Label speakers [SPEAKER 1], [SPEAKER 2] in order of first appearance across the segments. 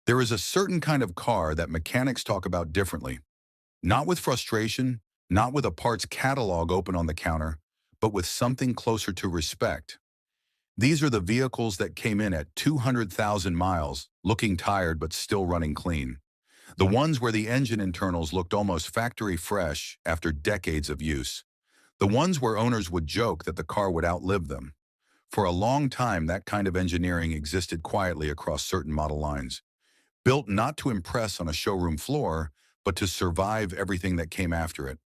[SPEAKER 1] There is a certain kind of car that mechanics talk about differently, not with frustration, not with a parts catalog open on the counter, but with something closer to respect. These are the vehicles that came in at 200,000 miles, looking tired but still running clean. The ones where the engine internals looked almost factory fresh after decades of use. The ones where owners would joke that the car would outlive them. For a long time, that kind of engineering existed quietly across certain model lines, built not to impress on a showroom floor, but to survive everything that came after it.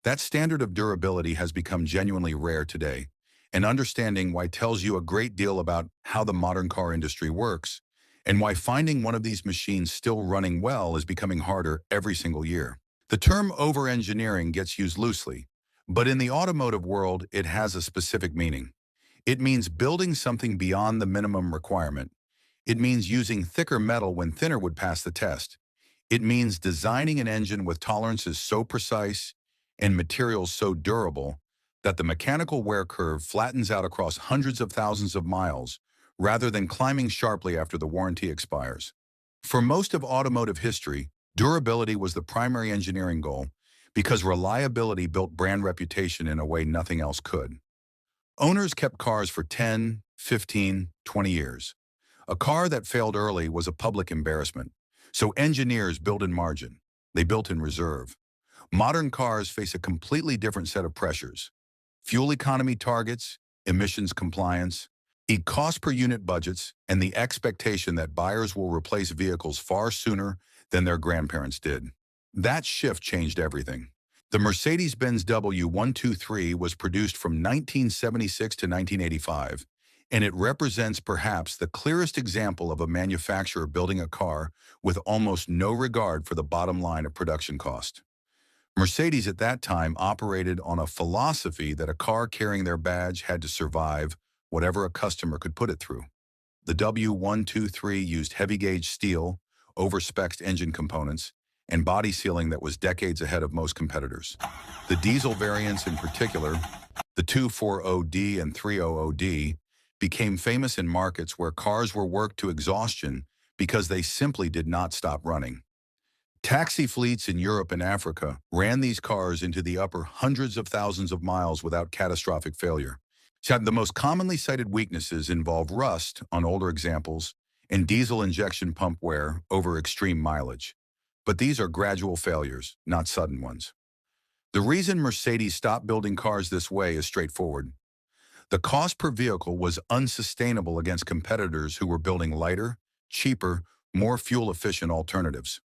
[SPEAKER 1] That standard of durability has become genuinely rare today, and understanding why tells you a great deal about how the modern car industry works, and why finding one of these machines still running well is becoming harder every single year. The term over-engineering gets used loosely, but in the automotive world, it has a specific meaning. It means building something beyond the minimum requirement. It means using thicker metal when thinner would pass the test. It means designing an engine with tolerances so precise and materials so durable that the mechanical wear curve flattens out across hundreds of thousands of miles rather than climbing sharply after the warranty expires. For most of automotive history, durability was the primary engineering goal because reliability built brand reputation in a way nothing else could. Owners kept cars for 10, 15, 20 years. A car that failed early was a public embarrassment, so engineers built in margin. They built in reserve. Modern cars face a completely different set of pressures. Fuel economy targets, emissions compliance, cost per unit budgets, and the expectation that buyers will replace vehicles far sooner than their grandparents did. That shift changed everything. The Mercedes-Benz W123 was produced from 1976 to 1985, and it represents perhaps the clearest example of a manufacturer building a car with almost no regard for the bottom line of production cost. Mercedes at that time operated on a philosophy that a car carrying their badge had to survive whatever a customer could put it through. The W123 used heavy-gauge steel, over-spec'd engine components, and body sealing that was decades ahead of most competitors. The diesel variants in particular, the 240D and 300D, became famous in markets where cars were worked to exhaustion because they simply did not stop running. Taxi fleets in Europe and Africa ran these cars into the upper hundreds of thousands of miles without catastrophic failure. So the most commonly cited weaknesses involve rust on older examples and diesel injection pump wear over extreme mileage. But these are gradual failures, not sudden ones. The reason Mercedes stopped building cars this way is straightforward. The cost per vehicle was unsustainable against competitors who were building lighter, cheaper, more fuel-efficient alternatives.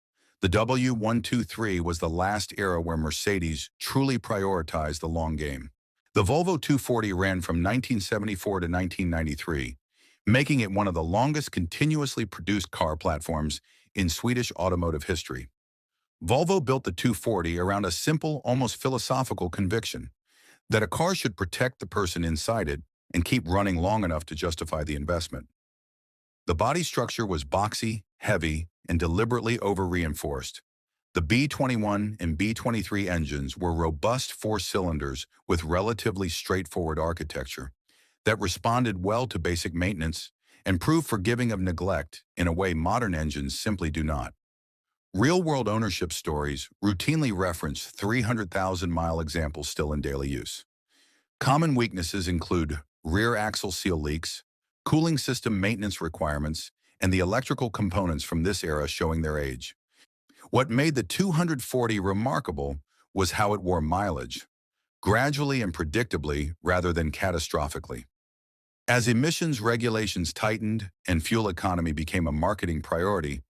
[SPEAKER 1] The W123 was the last era where Mercedes truly prioritized the long game. The Volvo 240 ran from 1974 to 1993, making it one of the longest continuously produced car platforms in Swedish automotive history. Volvo built the 240 around a simple, almost philosophical conviction that a car should protect the person inside it and keep running long enough to justify the investment. The body structure was boxy, heavy, and deliberately over-reinforced. The B21 and B23 engines were robust four-cylinders with relatively straightforward architecture that responded well to basic maintenance and proved forgiving of neglect in a way modern engines simply do not. Real-world ownership stories routinely reference 300,000-mile examples still in daily use. Common weaknesses include rear axle seal leaks, cooling system maintenance requirements, and the electrical components from this era showing their age. What made the 240 remarkable was how it wore mileage, gradually and predictably rather than catastrophically. As emissions regulations tightened and fuel economy became a marketing priority,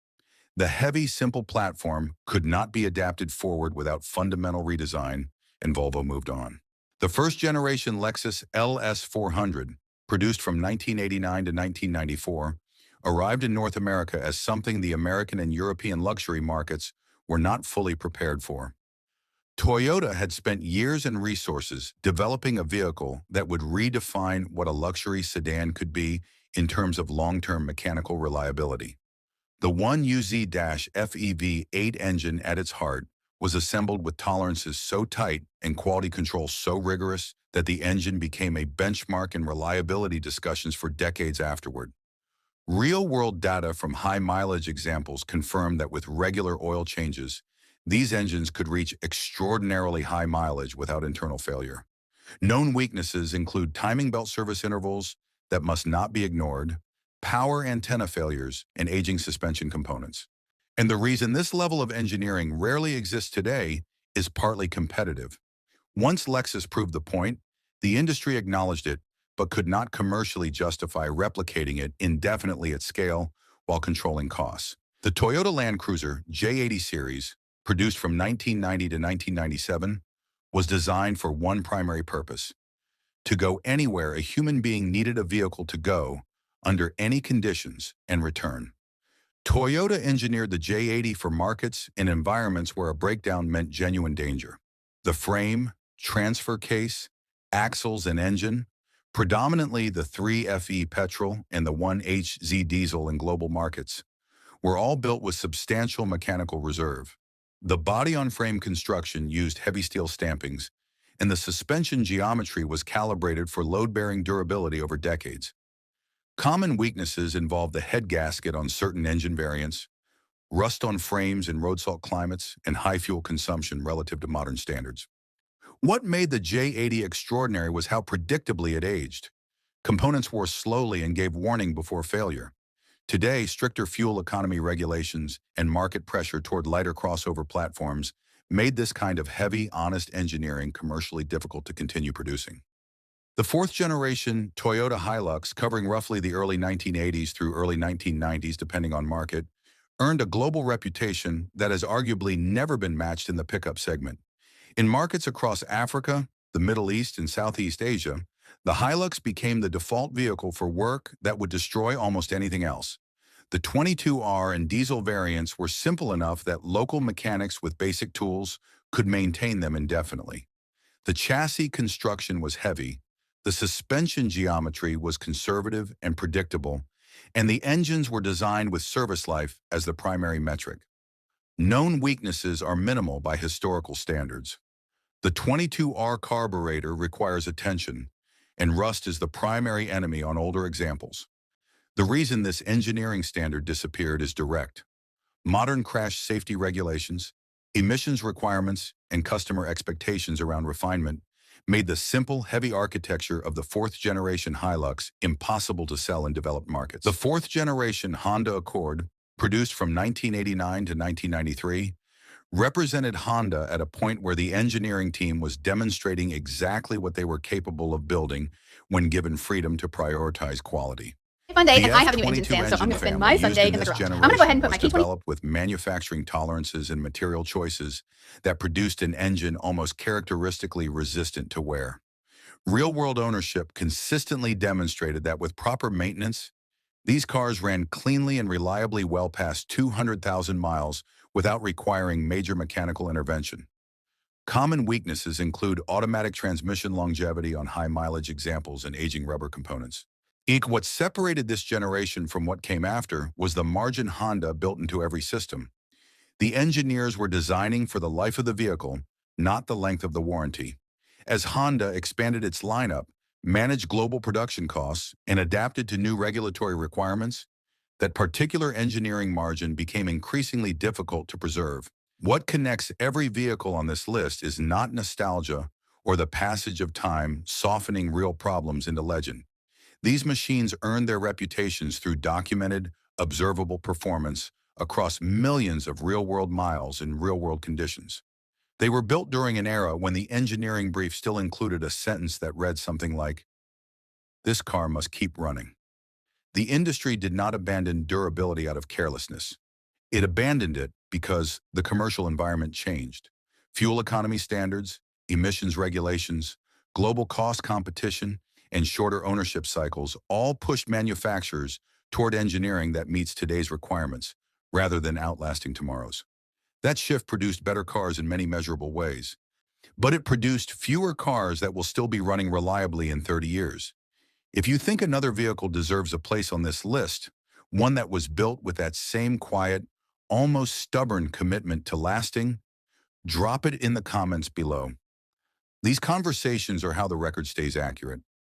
[SPEAKER 1] the heavy, simple platform could not be adapted forward without fundamental redesign, and Volvo moved on. The first-generation Lexus LS400, produced from 1989 to 1994, arrived in North America as something the American and European luxury markets were not fully prepared for. Toyota had spent years and resources developing a vehicle that would redefine what a luxury sedan could be in terms of long-term mechanical reliability. The 1UZ-FEV8 engine at its heart was assembled with tolerances so tight and quality control so rigorous that the engine became a benchmark in reliability discussions for decades afterward. Real-world data from high-mileage examples confirm that with regular oil changes, these engines could reach extraordinarily high mileage without internal failure. Known weaknesses include timing belt service intervals that must not be ignored, power antenna failures, and aging suspension components. And the reason this level of engineering rarely exists today is partly competitive. Once Lexus proved the point, the industry acknowledged it, but could not commercially justify replicating it indefinitely at scale while controlling costs. The Toyota Land Cruiser J80 series, produced from 1990 to 1997, was designed for one primary purpose: to go anywhere a human being needed a vehicle to go, under any conditions, and return. Toyota engineered the J80 for markets and environments where a breakdown meant genuine danger. The frame, transfer case, axles, and engine, predominantly the 3FE petrol and the 1HZ diesel in global markets, were all built with substantial mechanical reserve. The body-on-frame construction used heavy steel stampings, and the suspension geometry was calibrated for load-bearing durability over decades. Common weaknesses involve the head gasket on certain engine variants, rust on frames in road salt climates, and high fuel consumption relative to modern standards. What made the J80 extraordinary was how predictably it aged. Components wore slowly and gave warning before failure. Today, stricter fuel economy regulations and market pressure toward lighter crossover platforms made this kind of heavy, honest engineering commercially difficult to continue producing. The fourth-generation Toyota Hilux, covering roughly the early 1980s through early 1990s depending on market, earned a global reputation that has arguably never been matched in the pickup segment. In markets across Africa, the Middle East, and Southeast Asia, the Hilux became the default vehicle for work that would destroy almost anything else. The 22R and diesel variants were simple enough that local mechanics with basic tools could maintain them indefinitely. The chassis construction was heavy, the suspension geometry was conservative and predictable, and the engines were designed with service life as the primary metric. Known weaknesses are minimal by historical standards. The 22R carburetor requires attention, and rust is the primary enemy on older examples. The reason this engineering standard disappeared is direct. Modern crash safety regulations, emissions requirements, and customer expectations around refinement made the simple, heavy architecture of the fourth-generation Hilux impossible to sell in developed markets. The fourth-generation Honda Accord, produced from 1989 to 1993, represented Honda at a point where the engineering team was demonstrating exactly what they were capable of building when given freedom to prioritize quality.
[SPEAKER 2] Fun day,
[SPEAKER 1] The
[SPEAKER 2] and I have a new engine
[SPEAKER 1] F22
[SPEAKER 2] stand, so I'm going to
[SPEAKER 1] engine
[SPEAKER 2] spend my
[SPEAKER 1] family used
[SPEAKER 2] Sunday
[SPEAKER 1] in
[SPEAKER 2] in the
[SPEAKER 1] this
[SPEAKER 2] garage. I'm going to go ahead and put my
[SPEAKER 1] generation was
[SPEAKER 2] T20.
[SPEAKER 1] developed with manufacturing tolerances and material choices that produced an engine almost characteristically resistant to wear. Real-world ownership consistently demonstrated that with proper maintenance, these cars ran cleanly and reliably well past 200,000 miles without requiring major mechanical intervention. Common weaknesses include automatic transmission longevity on high-mileage examples and aging rubber components. What separated this generation from what came after was the margin Honda built into every system. The engineers were designing for the life of the vehicle, not the length of the warranty. As Honda expanded its lineup, managed global production costs, and adapted to new regulatory requirements, that particular engineering margin became increasingly difficult to preserve. What connects every vehicle on this list is not nostalgia or the passage of time softening real problems into legend. These machines earned their reputations through documented, observable performance across millions of real-world miles in real-world conditions. They were built during an era when the engineering brief still included a sentence that read something like, "This car must keep running." The industry did not abandon durability out of carelessness. It abandoned it because the commercial environment changed. Fuel economy standards, emissions regulations, global cost competition, and shorter ownership cycles all pushed manufacturers toward engineering that meets today's requirements, rather than outlasting tomorrow's. That shift produced better cars in many measurable ways, but it produced fewer cars that will still be running reliably in 30 years. If you think another vehicle deserves a place on this list, one that was built with that same quiet, almost stubborn commitment to lasting, drop it in the comments below. These conversations are how the record stays accurate.